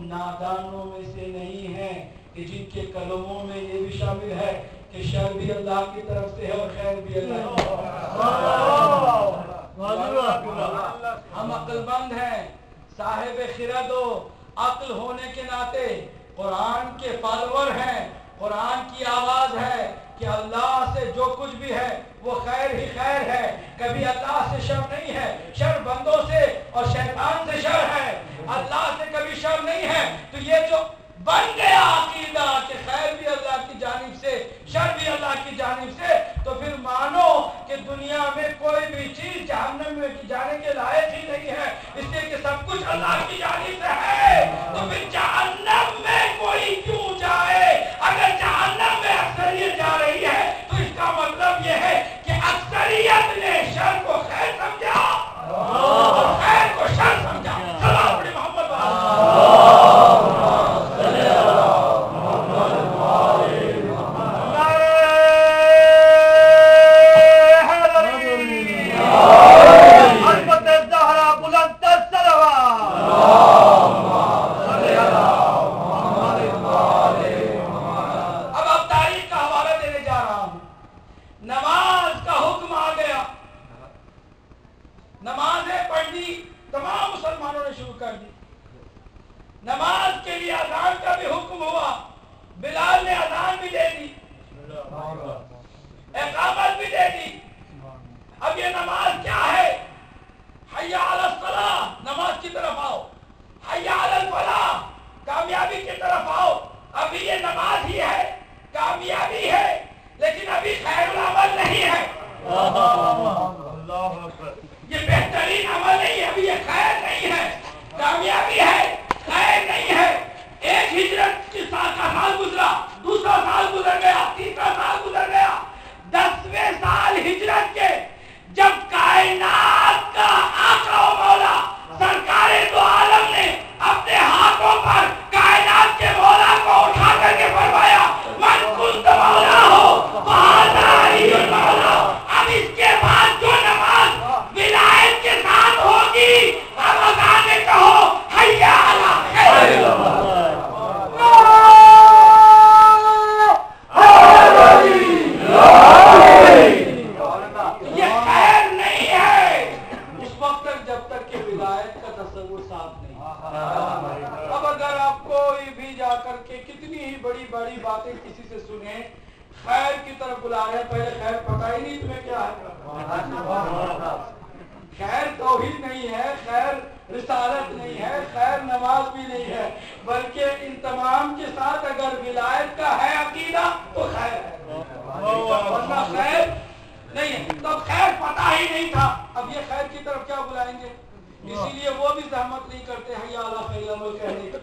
نادانوں میں سے نہیں ہیں کہ جن کے کلموں میں یہ بھی شامل ہے کہ شر بھی اللہ کی طرف سے ہے اور خیر بھی اللہ کی طرف سے۔ ہم عقل مند ہیں، صاحب خرد و عقل ہونے کے ناطے قرآن کے فالوور ہیں، قرآن کی آواز ہے کہ اللہ سے جو کچھ بھی ہے وہ خیر ہی خیر ہے، کبھی اللہ سے شر نہیں ہے، شر بندوں سے اور شیطان سے شر ہے، اللہ سے کبھی شر نہیں ہے۔ تو یہ جو بن گیا عقیدہ کہ خیر بھی اللہ کی جانب سے شر بھی اللہ کی جانب سے، تو پھر مانو کہ دنیا میں کوئی بھی چیز جہنم میں جانے کے لائق ہی نہیں ہے، اس لیے کہ سب کچھ اللہ کی جانب سے ہے۔ تو پھر جہنم میں کوئی کیوں جائے؟ اگر جہنم میں اکثریت جا رہی ہے تو اس کا مطلب یہ ہے کہ اکثریت نے شر کو خیر سمجھا اور خیر کو شر سمجھا۔ سلام علیہ محمد نماز کے لیے اذان کا بھی حکم ہوا، بلال نے اذان بھی دے دی، اقامت بھی دے دی۔ اب یہ نماز کیا ہے؟ حی علی الصلاۃ، نماز کی طرف آؤ، حی علی الفلاح، کامیابی کی طرف آؤ۔ ابھی یہ نماز ہی ہے، کامیابی ہے، لیکن ابھی خیر العمل نہیں ہے، یہ بہترین عمل نہیں ہے، ابھی یہ خیر نہیں ہے، کامیابی ہے، خیر نہیں ہے۔ ایک ہجرت کی سال کا سال گزرا، دوسرا سال گزر گیا، تیسرا سال گزر گیا، 10ویں سال ہجرت کے جب کائنات کا آقا و مولا سرکار دو عالم نے اپنے ہاتھوں پر کائنات کے مولا کو اٹھا کر کے فرمایا من کنت مولا ہو فہذا علی المولا۔ اب اس کے بعد جو نماز ولایت کے ساتھ ہوگی، اب اذان میں کہو حی علی خیر بڑی باتیں کسی سے سنیں، خیر کی طرف بلا رہے ہیں، پہلے خیر پتہ ہی نہیں تمہیں کیا ہے۔ خیر توحید نہیں ہے، خیر رسالت نہیں ہے، خیر نماز بھی نہیں ہے، بلکہ ان تمام کے ساتھ اگر ولایت کا ہے عقیدہ تو خیر ہے، ورنہ خیر نہیں ہے۔ تو خیر پتہ ہی نہیں تھا، اب یہ خیر کی طرف کیا بلائیں گے؟ اسی لیے وہ بھی زحمت نہیں کرتے حی علی خیر العمل کہنے کی،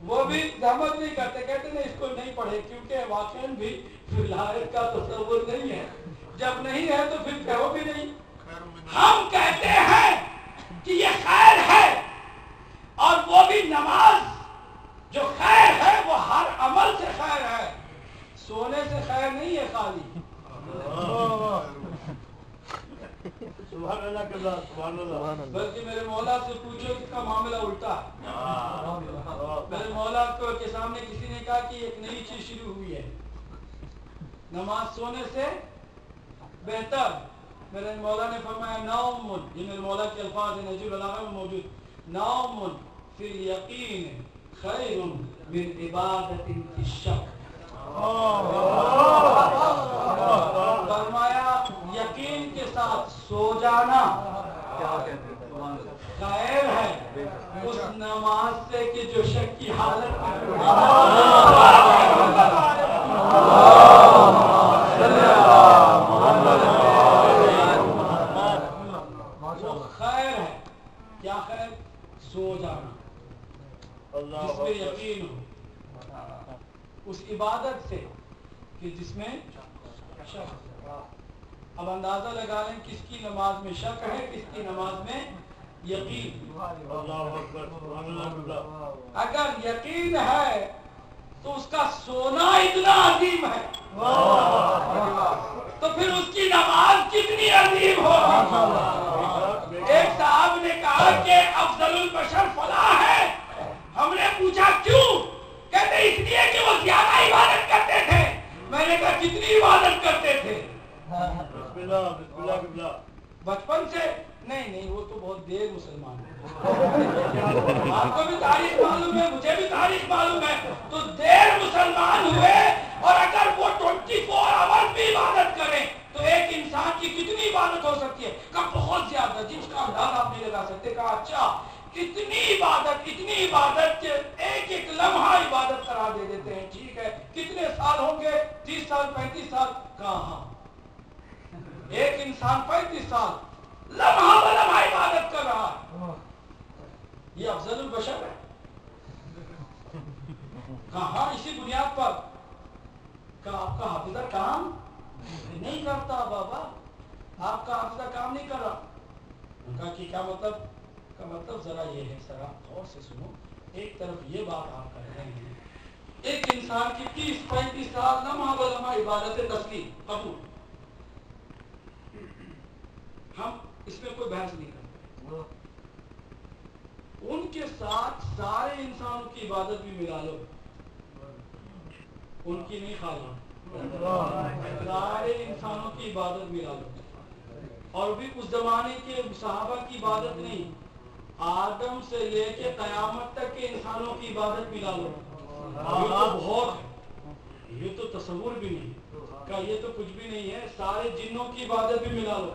وہ بھی زحمت نہیں کرتے، کہتے ہیں اس کو نہیں پڑھے، کیونکہ واقعاً بھی ولایت کا تصور نہیں ہے، جب نہیں ہے تو پھر کہو بھی نہیں۔ ہم کہتے ہیں کہ یہ خیر ہے، اور وہ بھی نماز جو خیر ہے وہ ہر عمل سے خیر ہے، سونے سے خیر نہیں ہے خالی۔ سبحان اللہ، بلکہ میرے مولا سے پوچھو اس کا معاملہ الٹا ہے۔ میرے مولا کے سامنے کسی نے کہا کہ ایک نئی چیز شروع ہوئی ہے، نماز سونے سے بہتر۔ میرے مولا نے فرمایا نوم، یہ میرے مولا کے الفاظ ہیں، نجیب العلامہ میں موجود، نوم فی الیقین خیر من عبادت فی الشک۔ فرمایا یقین کے ساتھ سو جانا خیر ہے اس نماز سے کہ جو شک کی حالت خیر ہے۔ کیا خیر؟ سو جانا، جس میں یقین ہو، اس عبادت سے کہ جس میں شک۔ اب اندازہ لگا لیں کس کی نماز میں شک ہے، کس کی نماز میں یقین۔ اگر یقین ہے تو اس کا سونا اتنا عظیم ہے، تو پھر اس کی نماز کتنی عظیم ہوگی۔ ایک صاحب نے کہا کہا کہ افضل البشر فلاں ہے. ہم نے پوچھا کیوں؟ کہتے اس لیے کہ وہ زیادہ عبادت کرتے تھے. میں نے کہا کتنی عبادت کرتے تھے؟ بچپن سے؟ نہیں وہ تو بہت دیر مسلمان ہے. آپ کو بھی تاریخ معلوم ہے, مجھے بھی تاریخ معلوم ہے. تو دیر مسلمان ہوئے, اور اگر وہ 24 آور بھی عبادت کریں تو ایک انسان کی کتنی عبادت ہو سکتی ہے؟ کہا بہت زیادہ, جس کا اندازہ آپ نہیں لگا سکتے. کہا اچھا اتنی عبادت کہ ایک لمحہ عبادت قرار دے دیتے ہیں. ٹھیک ہے, کتنے سال ہوں گے؟ 30 سال 35 سال. کہاں ایک انسان 35 سال لمحہ بلمحہ عبادت کر رہا ہے. یہ افضل البشر ہے. کہاں اسی بنیاد پر کہ آپ کا حافظہ کام نہیں کرتا. بابا آپ کا حافظہ کام نہیں کر رہا. ان کا کیا مطلب؟ کا مطلب ذرا یہ ہے, ذرا غور سے سنو. ایک طرف یہ بات آپ کر رہے ہیں, ایک انسان کی 30-35 سال لمحہ بلمحہ عبادت تسلیم قبول, ہم اس میں کوئی بحث نہیں کرتے. ان کے ساتھ سارے انسانوں کی عبادت بھی ملا لو, ان کی نہیں کھانا, سارے انسانوں کی عبادت ملا لو. اور بھی اس زمانے کے صحابہ کی عبادت نہیں, آدم سے لے کے قیامت تک کے انسانوں کی عبادت ملا لو. یہ تو بہت ہے, یہ تو تصور بھی نہیں کا, یہ تو کچھ بھی نہیں ہے. سارے جنوں کی عبادت بھی ملا لو.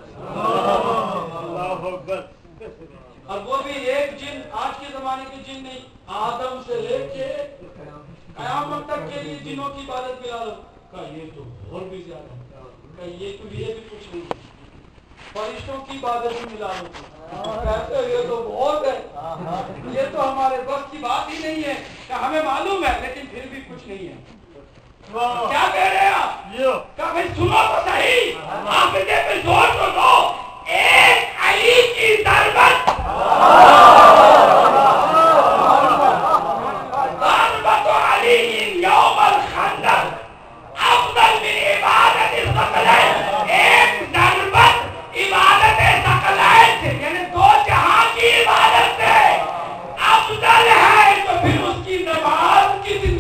اور وہ بھی ایک جن, آج کے زمانے کے جن نہیں, آدم سے لے کے قیامت تک کے لیے جنوں کی عبادت ملا لو. کا یہ تو اور بھی زیادہ ہے. کا یہ بھی کچھ نہیں. فرشتوں کی عبادت بھی ملا لو. کہتے یہ تو بہت ہے, یہ تو ہمارے بس کی بات ہی نہیں ہے. کہ ہمیں معلوم ہے لیکن پھر بھی کچھ نہیں ہے. کیا کہہ رہے ہیں آپ؟ کہ بھائی سنو تو صحیح, حافظے پہ زور تو دو. ایک علی کی ضربت, ضربت علی یوم الخندق افضل من عبادت الثقلین. ایک ضربت عبادت ثقلین سے, یعنی 2 جہاں کی عبادت سے افضل ہے. تو پھر اس کی نماز کتنی